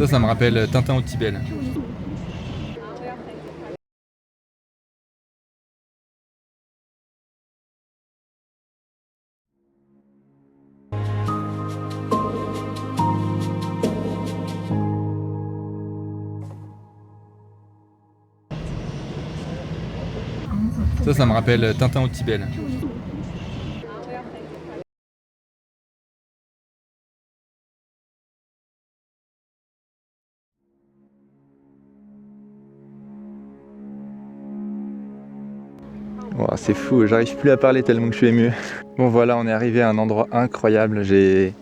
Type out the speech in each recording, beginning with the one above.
Ça me rappelle Tintin au Tibet. Là. Ça me rappelle Tintin au Tibet. Là. Oh, c'est fou, j'arrive plus à parler tellement que je suis ému. Bon voilà, on est arrivé à un endroit incroyable. J'ai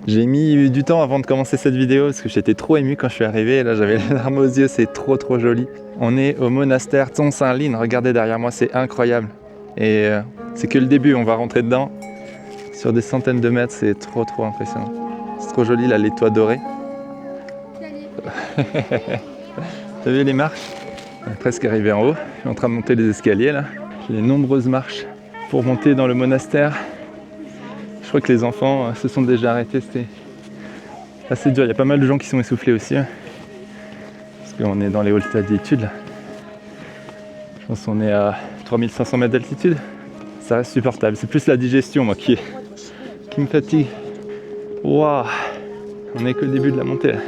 mis du temps avant de commencer cette vidéo parce que j'étais trop ému quand je suis arrivé. Et là j'avais les larmes aux yeux, c'est trop joli. On est au monastère Tsongshan-Lin, regardez derrière moi, c'est incroyable. Et c'est que le début, on va rentrer dedans. Sur des centaines de mètres, c'est trop impressionnant. C'est trop joli là, les toits dorés. T'as vu les marches? On est presque arrivé en haut, je suis en train de monter les escaliers là. Les nombreuses marches pour monter dans le monastère. Je crois que les enfants se sont déjà arrêtés, c'était assez dur. Il y a pas mal de gens qui sont essoufflés aussi. Parce qu'on est dans les hautes altitudes là. Je pense qu'on est à 3500 mètres d'altitude. Ça reste supportable. C'est plus la digestion moi qui me fatigue. Waouh! On est que le début de la montée là.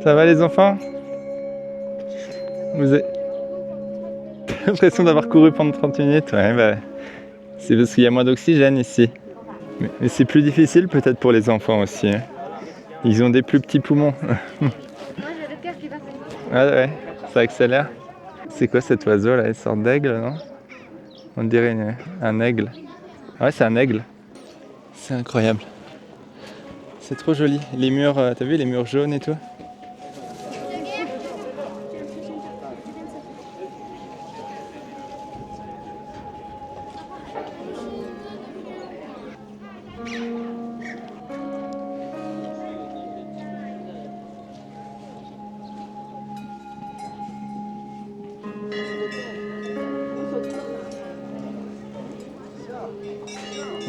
Ça va les enfants? Vous avez l'impression d'avoir couru pendant 30 minutes? Ouais, bah, c'est parce qu'il y a moins d'oxygène ici. Mais c'est plus difficile peut-être pour les enfants aussi. Hein. Ils ont des plus petits poumons. Moi j'ai le cœur qui bat. Ah ouais, ça accélère. C'est quoi cet oiseau là? Une sorte d'aigle, non? On dirait un aigle. Ouais, c'est un aigle. C'est incroyable. C'est trop joli. Les murs, t'as vu les murs jaunes et tout?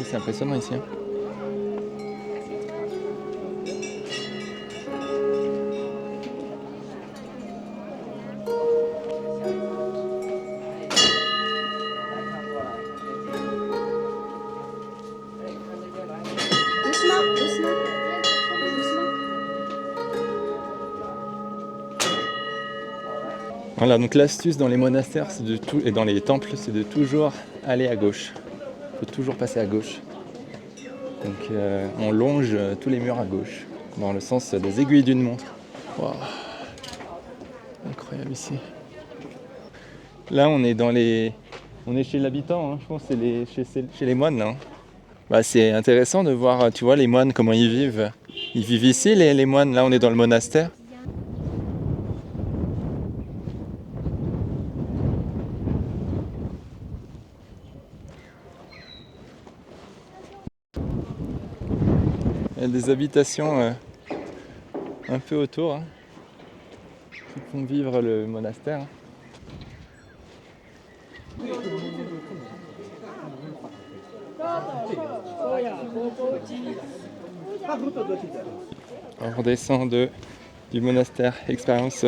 C'est impressionnant ici. Hein. Voilà, donc l'astuce dans les monastères c'est de tout, et dans les temples, c'est de toujours aller à gauche. Il faut toujours passer à gauche. Donc on longe tous les murs à gauche, dans le sens des aiguilles d'une montre. Wow. Incroyable ici. Là on est chez l'habitant, hein. Je pense que c'est chez les moines là. Hein. Bah, c'est intéressant de voir, tu vois, les moines, comment ils vivent. Ils vivent ici les moines, là on est dans le monastère. Il y a des habitations un peu autour hein, qui font vivre le monastère. On redescend du monastère, expérience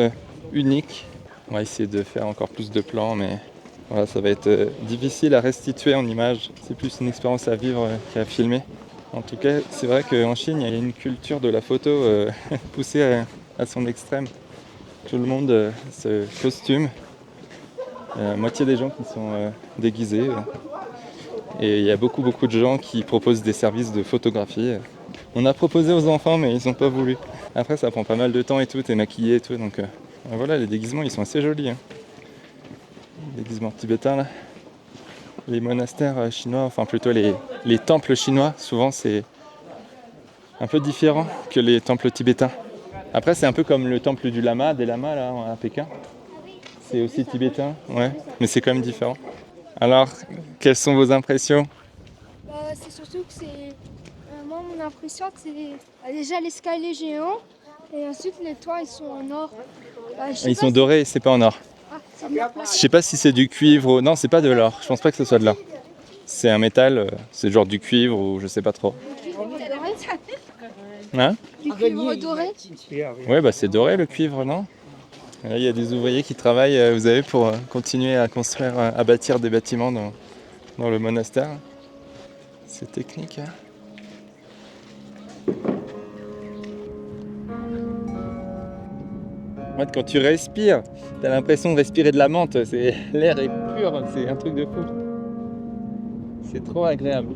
unique. On va essayer de faire encore plus de plans, mais voilà, ça va être difficile à restituer en images. C'est plus une expérience à vivre qu'à filmer. En tout cas, c'est vrai qu'en Chine, il y a une culture de la photo poussée à son extrême. Tout le monde se costume. Moitié des gens qui sont déguisés. Et il y a beaucoup de gens qui proposent des services de photographie. On a proposé aux enfants, mais ils n'ont pas voulu. Après, ça prend pas mal de temps et tout, t'es maquillé et tout. Donc voilà, les déguisements, ils sont assez jolis. Hein. Les déguisements tibétains, là. Les monastères chinois, enfin plutôt les temples chinois, souvent c'est un peu différent que les temples tibétains. Après c'est un peu comme le temple des lamas là à Pékin. C'est aussi tibétain, ouais, mais c'est quand même différent. Alors, quelles sont vos impressions? C'est surtout que c'est... moi mon impression c'est déjà l'escalier géant et ensuite les toits ils sont en or. Ils sont dorés, c'est pas en or. Je sais pas si c'est du cuivre ou... Non, c'est pas de l'or. Je pense pas que ce soit de l'or. C'est un métal, c'est genre du cuivre ou je sais pas trop. Hein? Du cuivre doré. Ouais, bah c'est doré le cuivre, non? Là, il y a des ouvriers qui travaillent, vous savez, pour continuer à construire, à bâtir des bâtiments dans le monastère. C'est technique, hein? En fait, quand tu respires, t'as l'impression de respirer de la menthe. L'air est pur, c'est un truc de fou. C'est trop agréable.